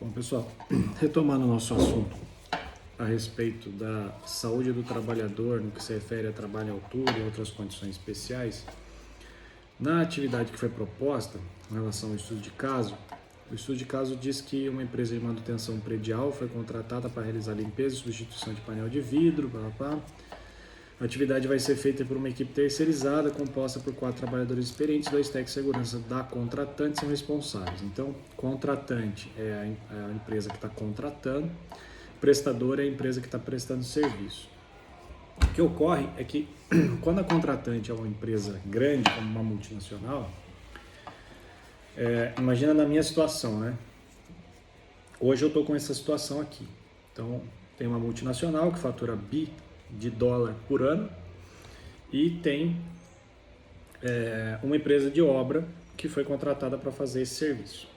Bom, pessoal, retomando o nosso assunto a respeito da saúde do trabalhador, no que se refere a trabalho em altura e outras condições especiais, na atividade que foi proposta em relação ao estudo de caso, o estudo de caso diz que uma empresa de manutenção predial foi contratada para realizar limpeza e substituição de painel de vidro, blá, blá, blá. A atividade vai ser feita por uma equipe terceirizada, composta por 4 trabalhadores experientes, 2 técnicos de segurança da contratante são responsáveis. Então, contratante é a empresa que está contratando, prestador é a empresa que está prestando serviço. O que ocorre é que, quando a contratante é uma empresa grande, como uma multinacional, imagina na minha situação, né? Hoje eu estou com essa situação aqui. Então, tem uma multinacional que fatura de dólar por ano e tem uma empresa de obra que foi contratada para fazer esse serviço.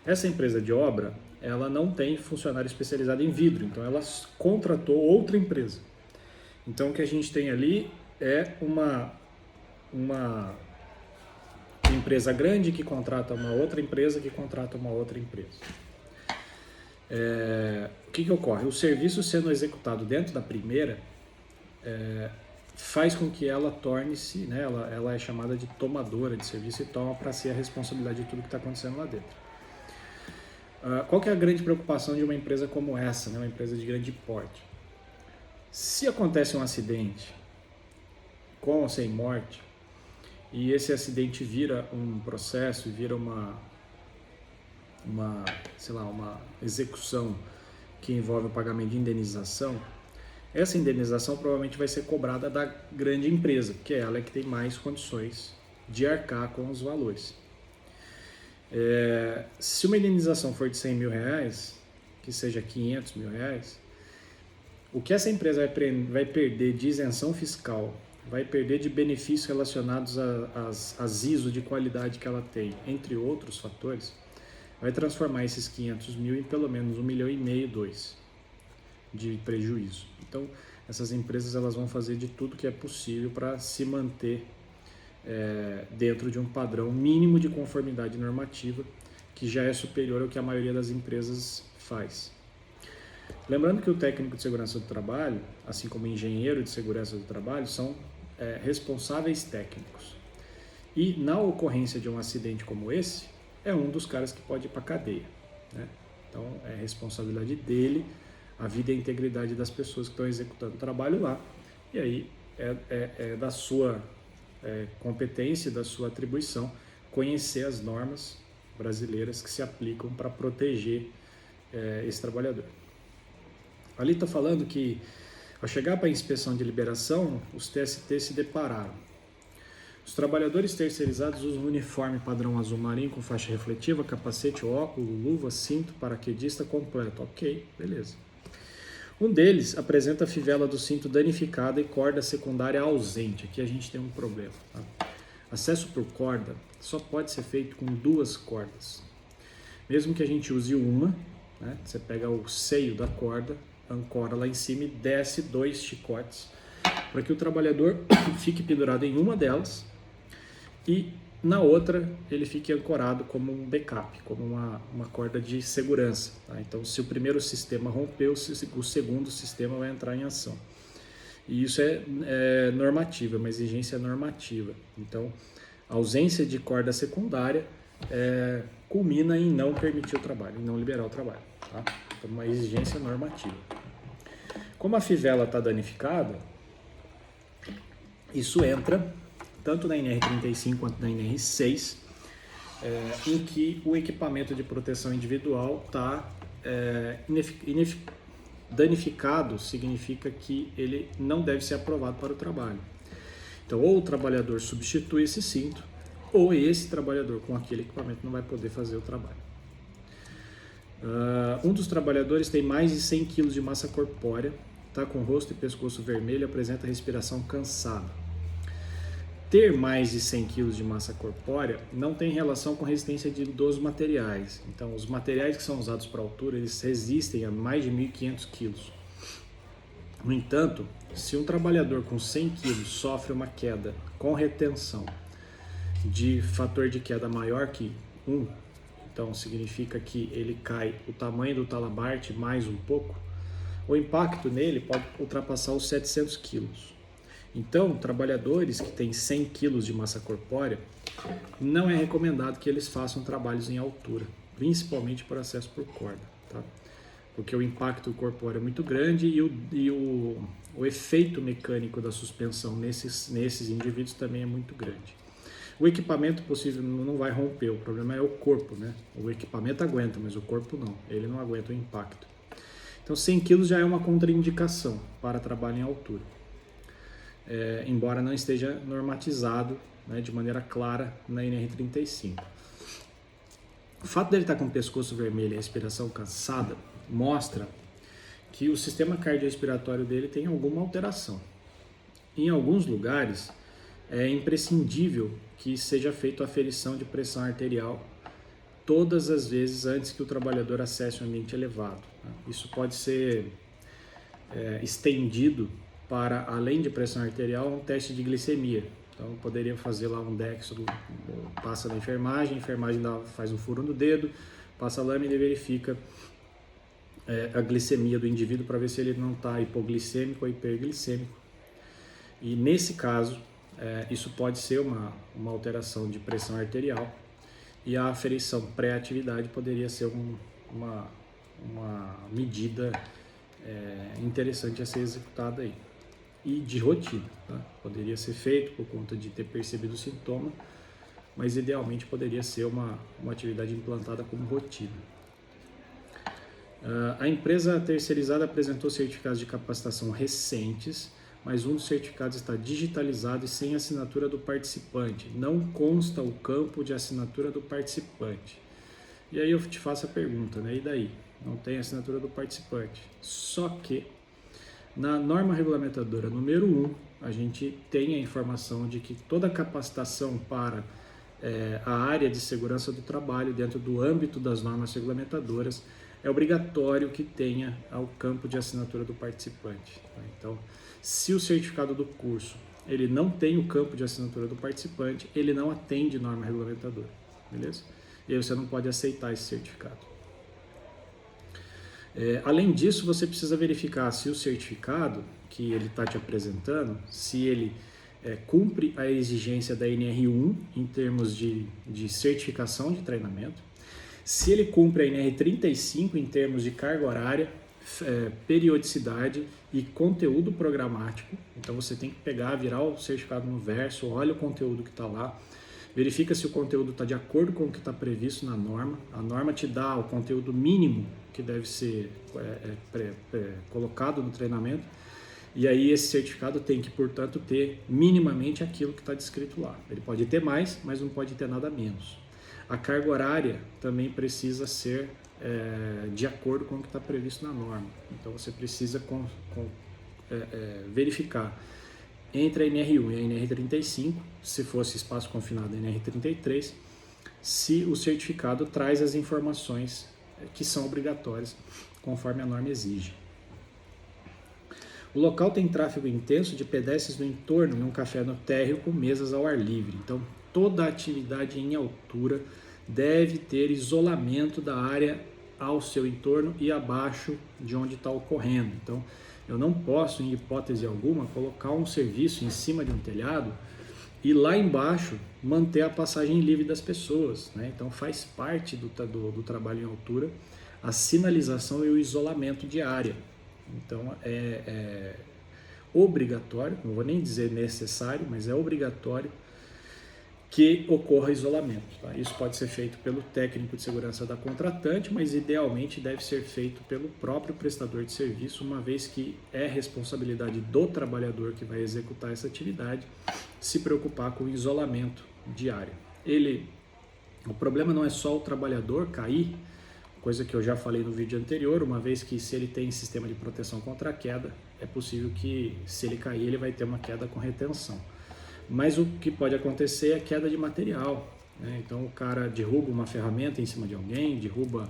Essa empresa de obra, ela não tem funcionário especializado em vidro, então ela contratou outra empresa. Então o que a gente tem ali é uma empresa grande que contrata uma outra empresa que contrata uma outra empresa. O que ocorre? O serviço sendo executado dentro da primeira faz com que ela torne-se, né, ela é chamada de tomadora de serviço e toma para si a responsabilidade de tudo que está acontecendo lá dentro. Qual que é a grande preocupação de uma empresa como essa, né, uma empresa de grande porte? Se acontece um acidente com ou sem morte e esse acidente vira um processo, vira uma execução que envolve o pagamento de indenização, essa indenização provavelmente vai ser cobrada da grande empresa, porque ela é que tem mais condições de arcar com os valores. Se uma indenização for de 100 mil reais, que seja 500 mil reais, o que essa empresa vai perder de isenção fiscal, vai perder de benefícios relacionados às ISO de qualidade que ela tem, entre outros fatores, vai transformar esses 500 mil em pelo menos 1,5 milhão, 2 de prejuízo. Então, essas empresas elas vão fazer de tudo que é possível para se manter dentro de um padrão mínimo de conformidade normativa, que já é superior ao que a maioria das empresas faz. Lembrando que o técnico de segurança do trabalho, assim como o engenheiro de segurança do trabalho, são responsáveis técnicos. E na ocorrência de um acidente como esse, é um dos caras que pode ir para a cadeia, né? Então, é responsabilidade dele a vida e a integridade das pessoas que estão executando o trabalho lá. E aí é da sua competência, da sua atribuição, conhecer as normas brasileiras que se aplicam para proteger esse trabalhador. Ali está falando que, ao chegar para a inspeção de liberação, os TST se depararam. Os trabalhadores terceirizados usam uniforme padrão azul marinho com faixa refletiva, capacete, óculos, luva, cinto, paraquedista completo. Ok, beleza. Um deles apresenta a fivela do cinto danificada e corda secundária ausente. Aqui a gente tem um problema. Tá? Acesso por corda só pode ser feito com 2 cordas. Mesmo que a gente use uma, né? Você pega o seio da corda, ancora lá em cima e desce 2 chicotes para que o trabalhador fique pendurado em uma delas e na outra ele fique ancorado como um backup, como uma corda de segurança. Tá? Então, se o primeiro sistema rompeu, o segundo sistema vai entrar em ação. E isso é normativa, uma exigência normativa. Então, a ausência de corda secundária culmina em não permitir o trabalho, em não liberar o trabalho. Tá? Então, uma exigência normativa. Como a fivela está danificada, isso entra tanto na NR35 quanto na NR6, em que o equipamento de proteção individual está danificado, significa que ele não deve ser aprovado para o trabalho. Então, ou o trabalhador substitui esse cinto, ou esse trabalhador com aquele equipamento não vai poder fazer o trabalho. Um dos trabalhadores tem mais de 100 kg de massa corpórea, está com rosto e pescoço vermelho e apresenta respiração cansada. Ter mais de 100 kg de massa corpórea não tem relação com a resistência dos materiais. Então, os materiais que são usados para altura, eles resistem a mais de 1.500 kg. No entanto, se um trabalhador com 100 kg sofre uma queda com retenção de fator de queda maior que 1, então significa que ele cai o tamanho do talabarte mais um pouco, o impacto nele pode ultrapassar os 700 quilos. Então, trabalhadores que têm 100 quilos de massa corpórea, não é recomendado que eles façam trabalhos em altura, principalmente por acesso por corda, tá? Porque o impacto corpóreo é muito grande e o efeito mecânico da suspensão nesses indivíduos também é muito grande. O equipamento possível não vai romper, o problema é o corpo, né? O equipamento aguenta, mas o corpo não, ele não aguenta o impacto. Então 100 kg já é uma contraindicação para trabalho em altura, embora não esteja normatizado, né, de maneira clara na NR35. O fato dele estar com o pescoço vermelho e a respiração cansada mostra que o sistema cardiorrespiratório dele tem alguma alteração. Em alguns lugares é imprescindível que seja feita a aferição de pressão arterial todas as vezes antes que o trabalhador acesse um ambiente elevado. Isso pode ser estendido para, além de pressão arterial, um teste de glicemia. Então, poderia fazer lá um Dextro, passa na enfermagem, a enfermagem faz um furo no dedo, passa a lâmina e verifica a glicemia do indivíduo para ver se ele não está hipoglicêmico ou hiperglicêmico. E nesse caso, isso pode ser uma alteração de pressão arterial e a aferição pré-atividade poderia ser uma medida interessante a ser executada aí. E de rotina, tá? Poderia ser feito por conta de ter percebido o sintoma, mas idealmente poderia ser uma atividade implantada como rotina. A empresa terceirizada apresentou certificados de capacitação recentes, mas um dos certificados está digitalizado e sem assinatura do participante. Não consta o campo de assinatura do participante. E aí eu te faço a pergunta, né? E daí? Não tem assinatura do participante. Só que na norma regulamentadora número 1, a gente tem a informação de que toda capacitação para a área de segurança do trabalho dentro do âmbito das normas regulamentadoras é obrigatório que tenha o campo de assinatura do participante. Então, se o certificado do curso ele não tem o campo de assinatura do participante, ele não atende norma regulamentadora, beleza? E aí você não pode aceitar esse certificado. Além disso, você precisa verificar se o certificado que ele está te apresentando, se ele cumpre a exigência da NR1 em termos de certificação de treinamento, se ele cumpre a NR35 em termos de carga horária, periodicidade e conteúdo programático. Então você tem que pegar, virar o certificado no verso, olha o conteúdo que está lá, verifica se o conteúdo está de acordo com o que está previsto na norma. A norma te dá o conteúdo mínimo que deve ser colocado no treinamento, e aí esse certificado tem que, portanto, ter minimamente aquilo que está descrito lá. Ele pode ter mais, mas não pode ter nada menos. A carga horária também precisa ser de acordo com o que está previsto na norma. Então você precisa verificar entre a NR1 e a NR35, se fosse espaço confinado, a NR33, se o certificado traz as informações que são obrigatórias conforme a norma exige. O local tem tráfego intenso de pedestres no entorno e um café no térreo com mesas ao ar livre. Então, toda atividade em altura deve ter isolamento da área ao seu entorno e abaixo de onde está ocorrendo. Então, eu não posso, em hipótese alguma, colocar um serviço em cima de um telhado e lá embaixo manter a passagem livre das pessoas, né? Então, faz parte do trabalho em altura a sinalização e o isolamento de área. Então, é obrigatório, não vou nem dizer necessário, mas é obrigatório que ocorra isolamento. Tá? Isso pode ser feito pelo técnico de segurança da contratante, mas idealmente deve ser feito pelo próprio prestador de serviço, uma vez que é responsabilidade do trabalhador que vai executar essa atividade se preocupar com o isolamento de área. O problema não é só o trabalhador cair, coisa que eu já falei no vídeo anterior, uma vez que se ele tem sistema de proteção contra a queda, é possível que se ele cair ele vai ter uma queda com retenção. Mas o que pode acontecer é queda de material, né? Então o cara derruba uma ferramenta em cima de alguém, derruba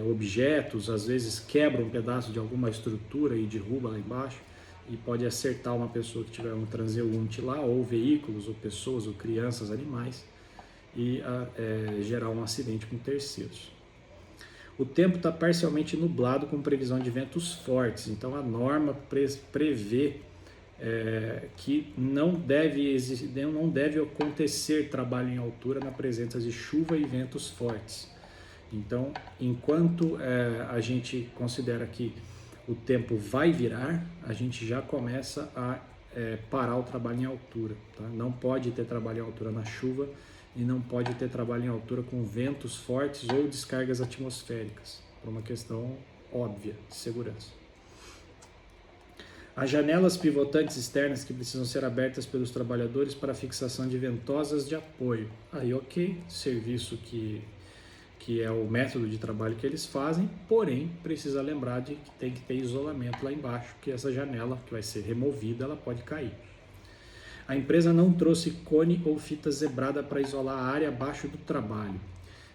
objetos, às vezes quebra um pedaço de alguma estrutura e derruba lá embaixo e pode acertar uma pessoa que tiver um transeunte lá, ou veículos, ou pessoas, ou crianças, animais, e gerar um acidente com terceiros. O tempo está parcialmente nublado com previsão de ventos fortes, então a norma prevê que não deve acontecer trabalho em altura na presença de chuva e ventos fortes. Então, enquanto a gente considera que o tempo vai virar, a gente já começa a parar o trabalho em altura. Tá? Não pode ter trabalho em altura na chuva e não pode ter trabalho em altura com ventos fortes ou descargas atmosféricas, por uma questão óbvia de segurança. As janelas pivotantes externas que precisam ser abertas pelos trabalhadores para fixação de ventosas de apoio. Aí, ok, serviço que é o método de trabalho que eles fazem, porém, precisa lembrar de que tem que ter isolamento lá embaixo, que essa janela que vai ser removida, ela pode cair. A empresa não trouxe cone ou fita zebrada para isolar a área abaixo do trabalho.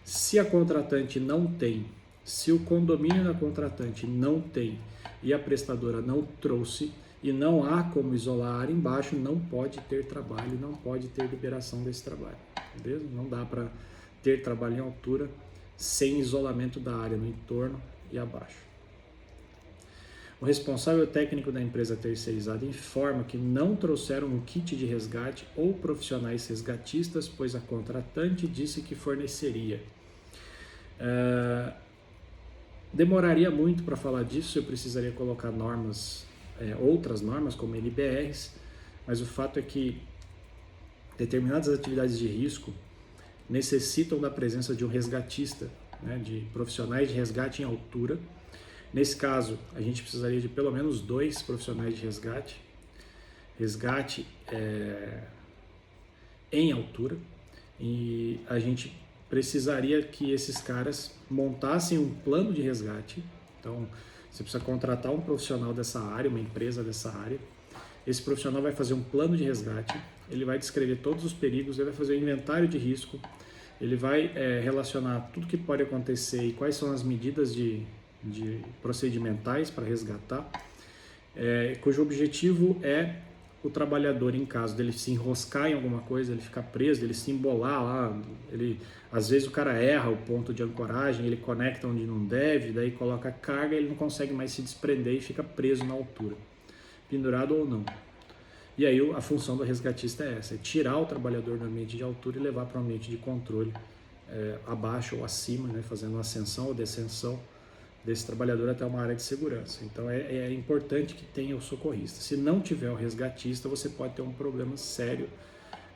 Se a contratante não tem, se o condomínio da contratante não tem e a prestadora não trouxe e não há como isolar a área embaixo, não pode ter trabalho, não pode ter liberação desse trabalho, beleza? Não dá para ter trabalho em altura sem isolamento da área no entorno e abaixo. O responsável técnico da empresa terceirizada informa que não trouxeram um kit de resgate ou profissionais resgatistas, pois a contratante disse que forneceria. Demoraria muito para falar disso, eu precisaria colocar normas, outras normas como NBRs, mas o fato é que determinadas atividades de risco necessitam da presença de um resgatista, né, de profissionais de resgate em altura. Nesse caso, a gente precisaria de pelo menos 2 profissionais de resgate em altura, e a gente precisaria que esses caras montassem um plano de resgate. Então, você precisa contratar um profissional dessa área, uma empresa dessa área. Esse profissional vai fazer um plano de resgate, ele vai descrever todos os perigos, ele vai fazer um inventário de risco, ele vai relacionar tudo que pode acontecer e quais são as medidas de procedimentais para resgatar, cujo objetivo é o trabalhador, em caso dele se enroscar em alguma coisa, ele ficar preso, ele se embolar lá, às vezes o cara erra o ponto de ancoragem, ele conecta onde não deve, daí coloca a carga, ele não consegue mais se desprender e fica preso na altura, pendurado ou não. E aí a função do resgatista é essa, é tirar o trabalhador do ambiente de altura e levar para o ambiente de controle, abaixo ou acima, né, fazendo uma ascensão ou descensão desse trabalhador até uma área de segurança. Então é importante que tenha o socorrista. Se não tiver o resgatista, você pode ter um problema sério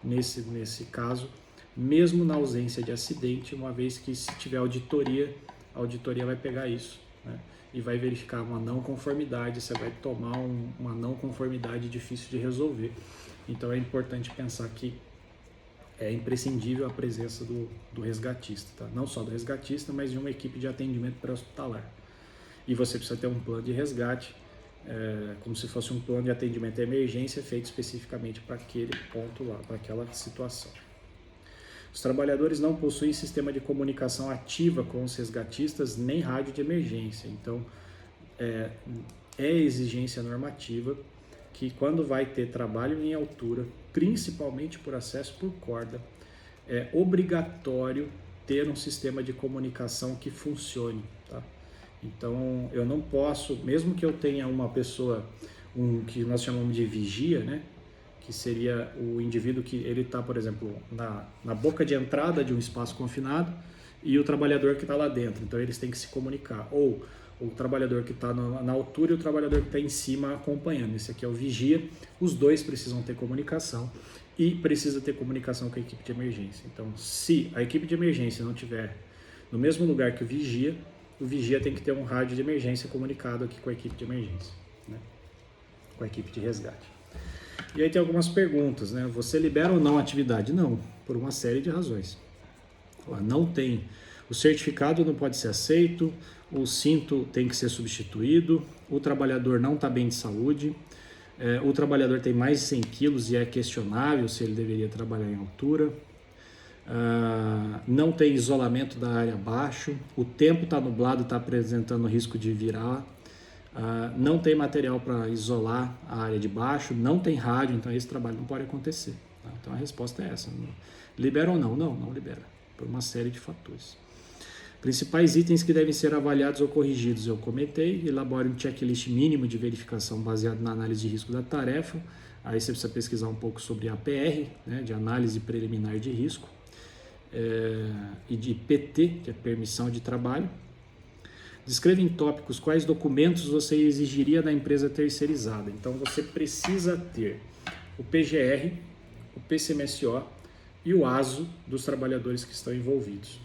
nesse caso, mesmo na ausência de acidente, uma vez que se tiver auditoria, a auditoria vai pegar isso, né, e vai verificar uma não conformidade, você vai tomar uma não conformidade difícil de resolver. Então é importante pensar que é imprescindível a presença do resgatista, tá? Não só do resgatista, mas de uma equipe de atendimento pré-hospitalar. E você precisa ter um plano de resgate, como se fosse um plano de atendimento à emergência feito especificamente para aquele ponto lá, para aquela situação. Os trabalhadores não possuem sistema de comunicação ativa com os resgatistas nem rádio de emergência. Então, é exigência normativa que quando vai ter trabalho em altura, principalmente por acesso por corda, é obrigatório ter um sistema de comunicação que funcione, tá? Então, eu não posso, mesmo que eu tenha uma pessoa, que nós chamamos de vigia, né? Que seria o indivíduo que ele está, por exemplo, na boca de entrada de um espaço confinado e o trabalhador que está lá dentro. Então, eles têm que se comunicar. Ou o trabalhador que está na altura e o trabalhador que está em cima acompanhando. Esse aqui é o vigia. Os dois precisam ter comunicação e precisa ter comunicação com a equipe de emergência. Então, se a equipe de emergência não estiver no mesmo lugar que o vigia tem que ter um rádio de emergência comunicado aqui com a equipe de emergência, né? Com a equipe de resgate. E aí tem algumas perguntas, né? Você libera ou não a atividade? Não, por uma série de razões. Não tem. O certificado não pode ser aceito, o cinto tem que ser substituído, o trabalhador não está bem de saúde, o trabalhador tem mais de 100 quilos e é questionável se ele deveria trabalhar em altura, não tem isolamento da área abaixo, o tempo está nublado, está apresentando risco de virar, não tem material para isolar a área de baixo, não tem rádio, então esse trabalho não pode acontecer. Tá? Então a resposta é essa. Libera ou não? Não, não libera, por uma série de fatores. Principais itens que devem ser avaliados ou corrigidos, eu comentei. Elabore um checklist mínimo de verificação baseado na análise de risco da tarefa. Aí você precisa pesquisar um pouco sobre APR, né, de análise preliminar de risco, e de PT, que é permissão de trabalho. Descreva em tópicos quais documentos você exigiria da empresa terceirizada. Então você precisa ter o PGR, o PCMSO e o ASO dos trabalhadores que estão envolvidos.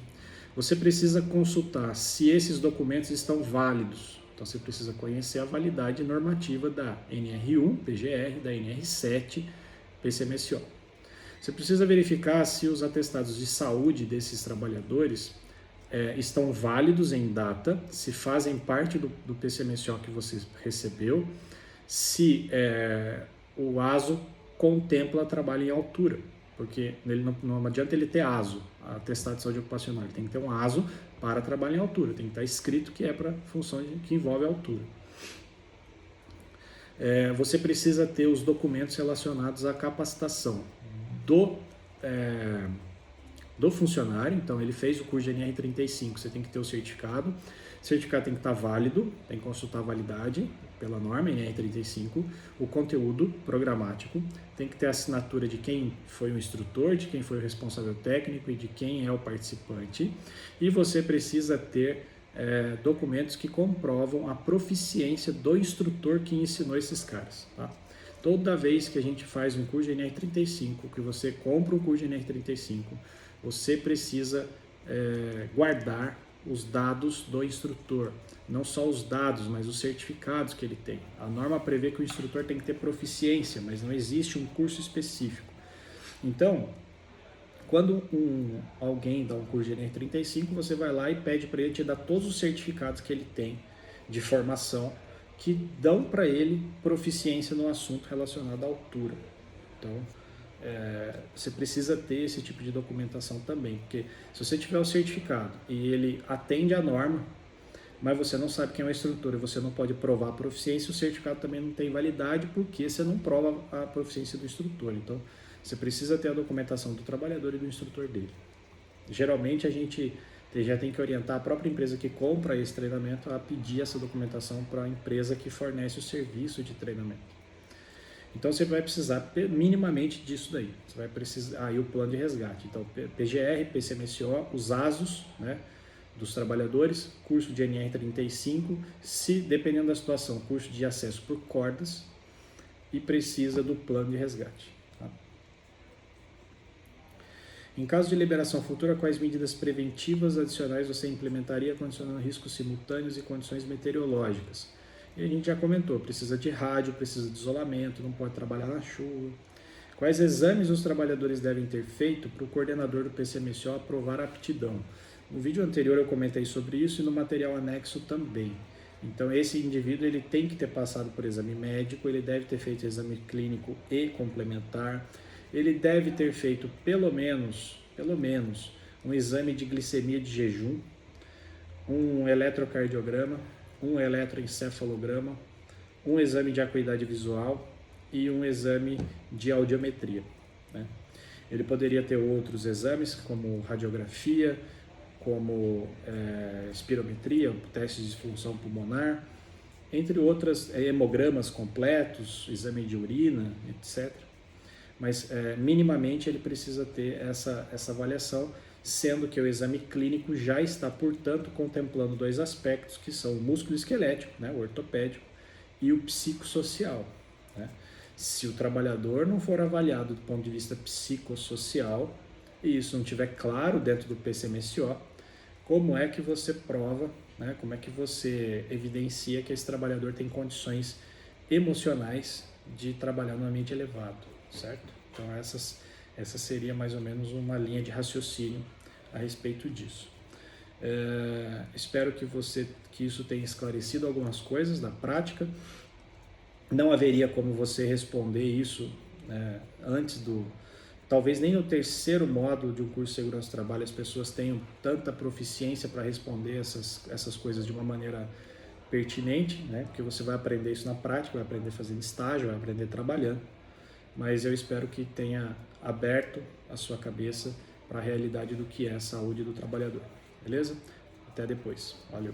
Você precisa consultar se esses documentos estão válidos. Então você precisa conhecer a validade normativa da NR1, PGR, da NR7, PCMSO. Você precisa verificar se os atestados de saúde desses trabalhadores estão válidos em data, se fazem parte do PCMSO que você recebeu, se o ASO contempla trabalho em altura. Porque não adianta ele ter ASO, atestado de saúde ocupacional, ele tem que ter um ASO para trabalho em altura, tem que estar escrito que é para função que envolve a altura. Você precisa ter os documentos relacionados à capacitação do funcionário. Então ele fez o curso de NR35, você tem que ter o certificado tem que estar válido, tem que consultar a validade pela norma NR35, o conteúdo programático, tem que ter a assinatura de quem foi o instrutor, de quem foi o responsável técnico e de quem é o participante, e você precisa ter documentos que comprovam a proficiência do instrutor que ensinou esses caras, tá? Toda vez que a gente faz um curso de NR35, que você compra um curso de NR35, você precisa guardar os dados do instrutor, não só os dados, mas os certificados que ele tem. A norma prevê que o instrutor tem que ter proficiência, mas não existe um curso específico. Então, quando alguém dá um curso de NR35, você vai lá e pede para ele te dar todos os certificados que ele tem de formação que dão para ele proficiência no assunto relacionado à altura. Então, você precisa ter esse tipo de documentação também, porque se você tiver o certificado e ele atende à norma, mas você não sabe quem é o instrutor e você não pode provar a proficiência, o certificado também não tem validade porque você não prova a proficiência do instrutor. Então, você precisa ter a documentação do trabalhador e do instrutor dele. Geralmente, a gente já tem que orientar a própria empresa que compra esse treinamento a pedir essa documentação para a empresa que fornece o serviço de treinamento. Então você vai precisar minimamente disso daí. Você vai precisar aí o plano de resgate. Então PGR, PCMSO, os ASOS, né, dos trabalhadores, curso de NR35, se dependendo da situação, curso de acesso por cordas, e precisa do plano de resgate. Tá? Em caso de liberação futura, quais medidas preventivas adicionais você implementaria condicionando riscos simultâneos e condições meteorológicas? E a gente já comentou, precisa de rádio, precisa de isolamento, não pode trabalhar na chuva. Quais exames os trabalhadores devem ter feito para o coordenador do PCMSO aprovar a aptidão? No vídeo anterior eu comentei sobre isso e no material anexo também. Então esse indivíduo ele tem que ter passado por exame médico, ele deve ter feito exame clínico e complementar, ele deve ter feito pelo menos um exame de glicemia de jejum, um eletrocardiograma, um eletroencefalograma, um exame de acuidade visual e um exame de audiometria, né? Ele poderia ter outros exames, como radiografia, como espirometria, testes de função pulmonar, entre outras, hemogramas completos, exame de urina, etc. Mas minimamente ele precisa ter essa avaliação, sendo que o exame clínico já está, portanto, contemplando dois aspectos, que são o músculo esquelético, né, o ortopédico, e o psicossocial, né? Se o trabalhador não for avaliado do ponto de vista psicossocial, e isso não estiver claro dentro do PCMSO, como é que você prova, né, como é que você evidencia que esse trabalhador tem condições emocionais de trabalhar no ambiente elevado, certo? Então essa seria mais ou menos uma linha de raciocínio a respeito disso. Espero que isso tenha esclarecido algumas coisas da prática. Não haveria como você responder isso antes talvez nem no terceiro módulo de um curso de segurança do trabalho as pessoas tenham tanta proficiência para responder essas coisas de uma maneira pertinente, né? Porque você vai aprender isso na prática, vai aprender fazendo estágio, vai aprender trabalhando. mas eu espero que tenha aberto a sua cabeça para a realidade do que é a saúde do trabalhador. Beleza? Até depois. Valeu.